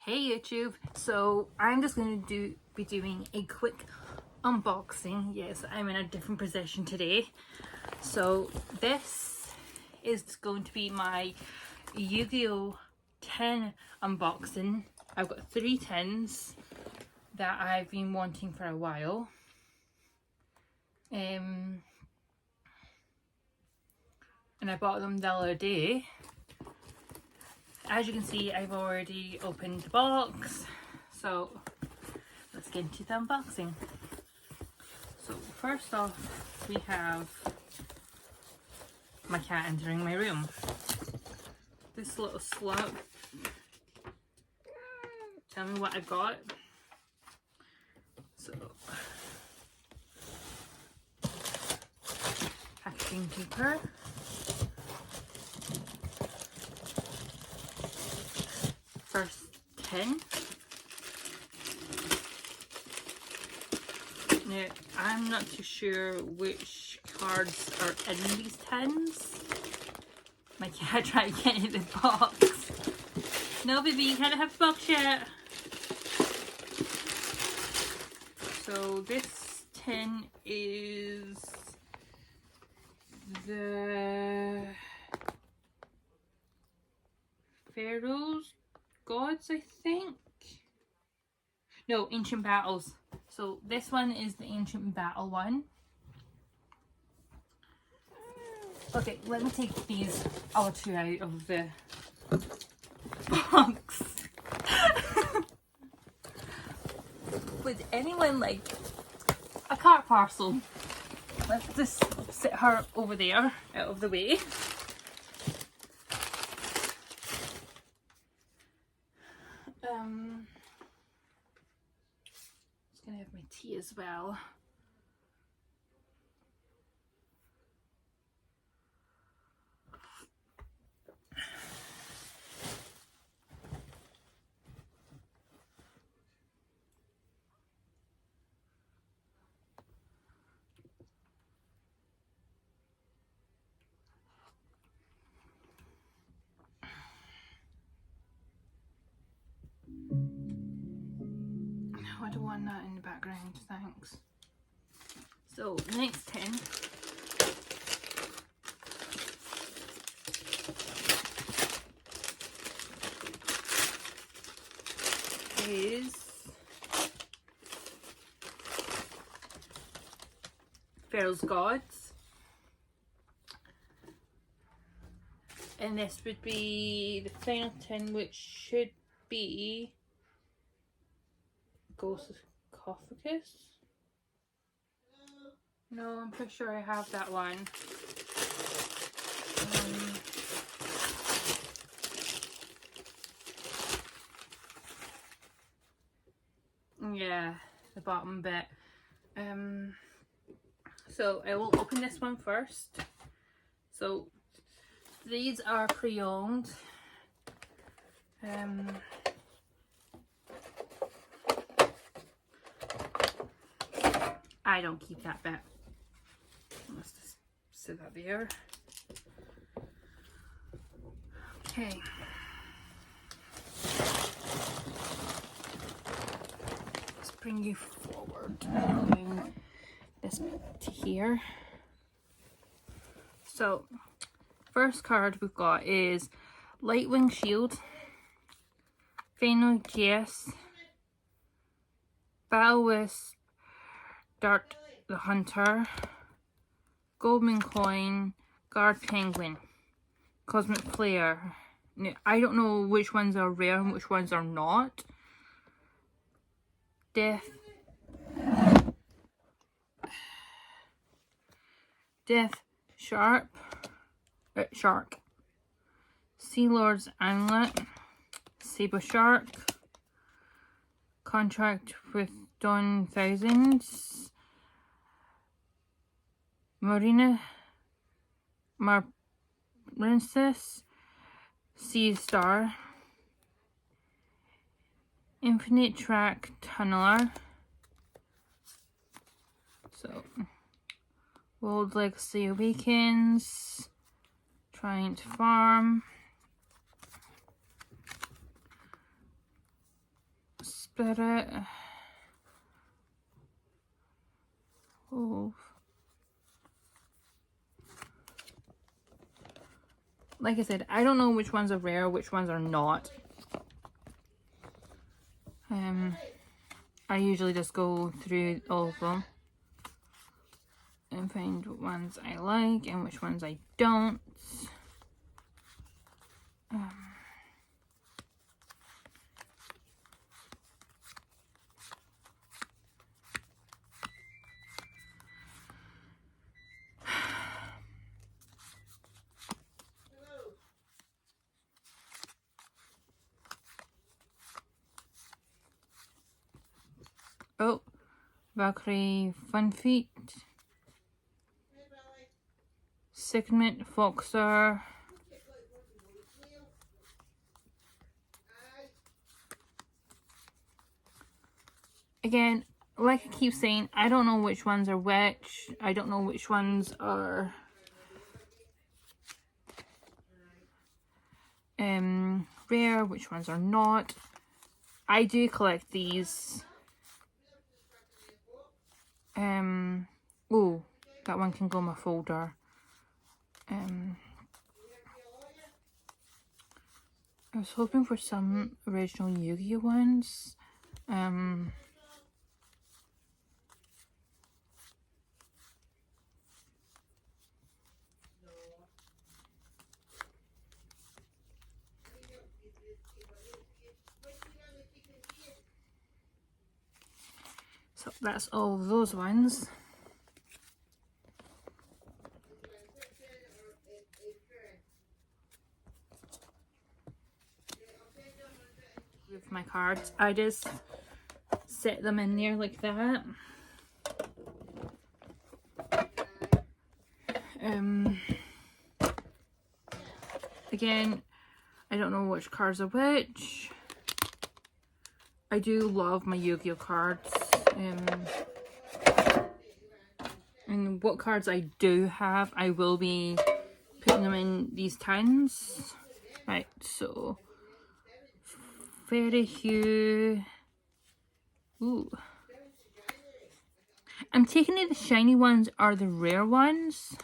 Hey YouTube, so I'm just going to be doing a quick unboxing. Yes, I'm in a different position today. So this is going to be my Yu-Gi-Oh! 10 unboxing. I've got 3 tins that I've been wanting for a while. And I bought them the other day. As you can see, I've already opened the box, so let's get into the unboxing. So first off, we have my cat entering my room. This little slut. Tell me what I got. So, packaging paper. First 10. Now, I'm not too sure which cards are in these tins. My cat tried to get in the box. No, baby, you can't have the box yet. So this tin is the pharaohs, gods, I think. No, ancient battles. So this one is the ancient battle one. Okay, let me take these other two out of the box. Would anyone like a card parcel? Let's just sit her over there, out of the way. Just gonna have my tea as well. I don't want that in the background, thanks. So, next 10. Is Pharaoh's gods. And this would be the final 10, which should be sarcophagus. No, I'm pretty sure I have that one. Yeah, the bottom bit. So I will open this one first. So these are pre-owned. I don't keep that bit. Let's just sit that there. Okay. Let's bring you forward. Moving this to here. So, first card we've got is Lightwing Shield, Final Gas, Battle Wisp, Dart the Hunter, Goldman Coin, Guard Penguin, Cosmic Flare. Now, I don't know which ones are rare and which ones are not. Death Shark, Sea Lord's Amulet, Saber Shark, Contract with Dawn Thousands, Princess, Sea Star, Infinite Track Tunneler. So, World Legacy Awakens, Trying to Farm, Spirit. Oh. Like I said, I don't know which ones are rare, which ones are not. I usually just go through all of them and find what ones I like and which ones I don't. Oh, Valkyrie Fun Feet, Segment Foxer, again, like I keep saying, I don't know which ones are which. I don't know which ones are rare, which ones are not. I do collect these. Oh, that one can go in my folder. I was hoping for some original Yu-Gi-Oh ones. So that's all of those ones. With my cards, I just set them in there like that. Again, I don't know which cards are which. I do love my Yu-Gi-Oh cards. And what cards I do have, I will be putting them in these tins. Right, so Fairy Hue. Ooh. I'm taking it the shiny ones are the rare ones.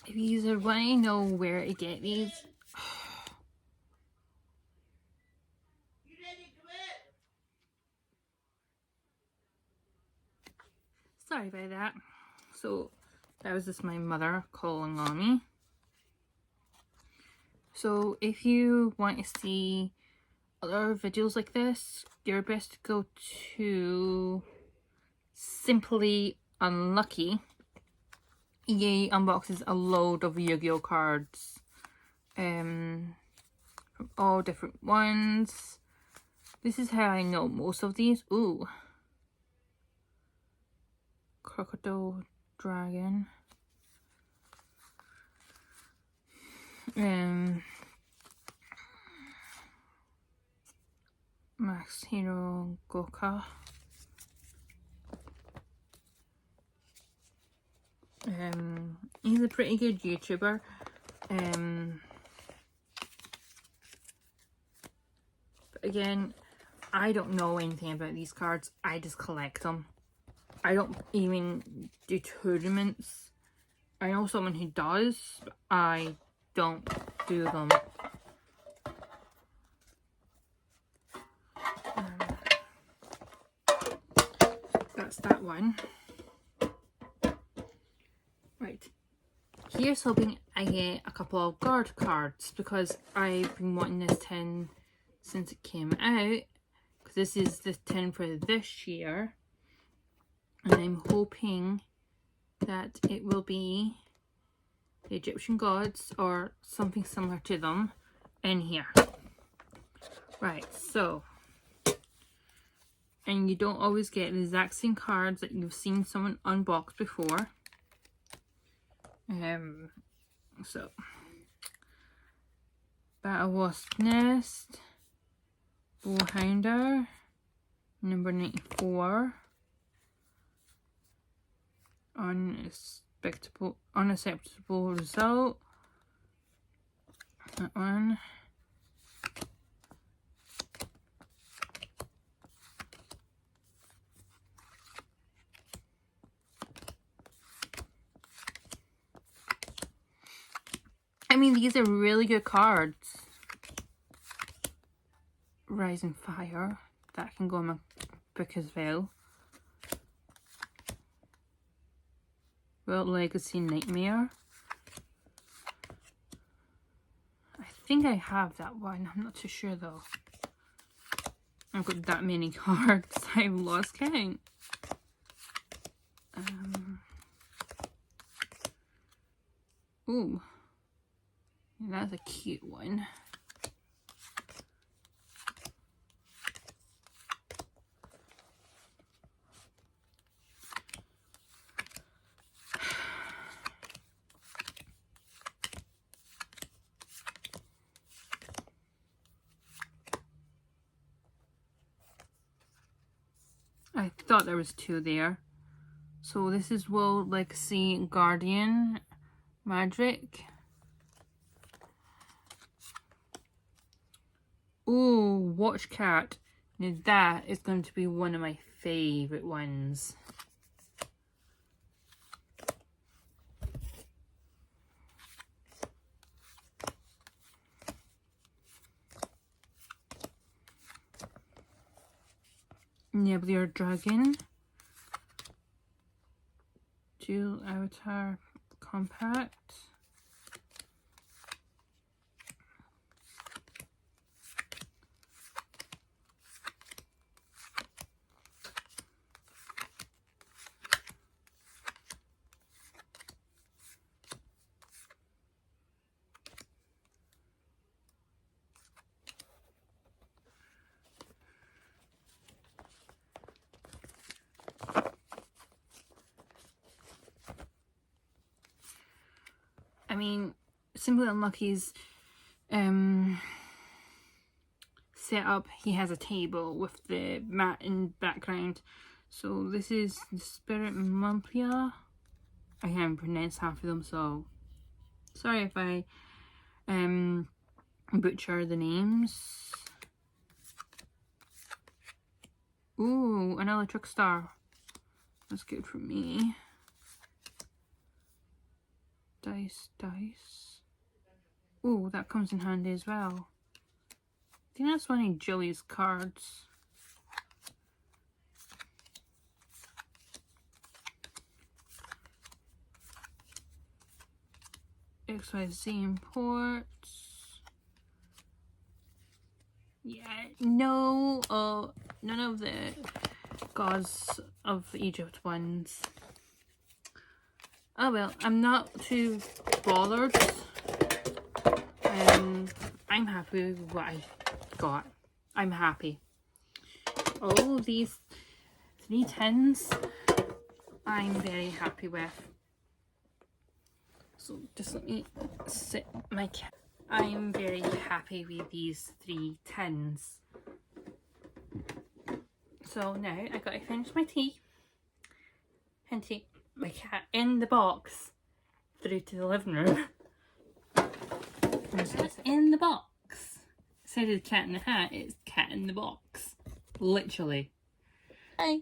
If you want to know where to get these, sorry about that. So that was just my mother calling on me. So if you want to see other videos like this, you're best to go to Simply Unlucky. EA unboxes a load of Yu-Gi-Oh cards from all different ones. This is how I know most of these. Ooh, Crocodile Dragon. Max Hero Goka. He's a pretty good YouTuber. But again, I don't know anything about these cards. I just collect them. I don't even do tournaments. I know someone who does, but I don't do them. That's that one. Right. Here's hoping I get a couple of guard cards, because I've been wanting this tin since it came out. Because this is the tin for this year. And I'm hoping that it will be the Egyptian gods or something similar to them in here. Right, so, and you don't always get the exact same cards that you've seen someone unbox before. So, Battle Wasp Nest, Bowhounder, number 94, Unacceptable Result, that one. I mean, these are really good cards. Rising Fire, that can go in my book as well. World Legacy Nightmare. I think I have that one. I'm not too sure though. I've got that many cards. I've lost count. Ooh. That's a cute one. I thought there was two there. So this is World Legacy Guardian Magic. Ooh, Watch Cat. Now that is going to be one of my favourite ones. Nebula Dragon. Dual Avatar Compact. I mean, Simply Unlucky's setup, he has a table with the mat in background. So this is the Spirit Mumpia. I can't pronounce half of them, so sorry if I butcher the names. Ooh, another Trickstar. That's good for me. Dice. Ooh, that comes in handy as well. I think that's one of Jilly's cards. XYZ imports. Yeah, no, none of the gods of Egypt ones. Oh well, I'm not too bothered. I'm happy with what I got. I'm happy. All these 3 tins, I'm very happy with. So just let me sit my cat. I'm very happy with these 3 tins. So now I've got to finish my tea and take my cat in the box through to the living room. It's in the box. Instead of the cat in the hat, it's cat in the box. Literally. Bye.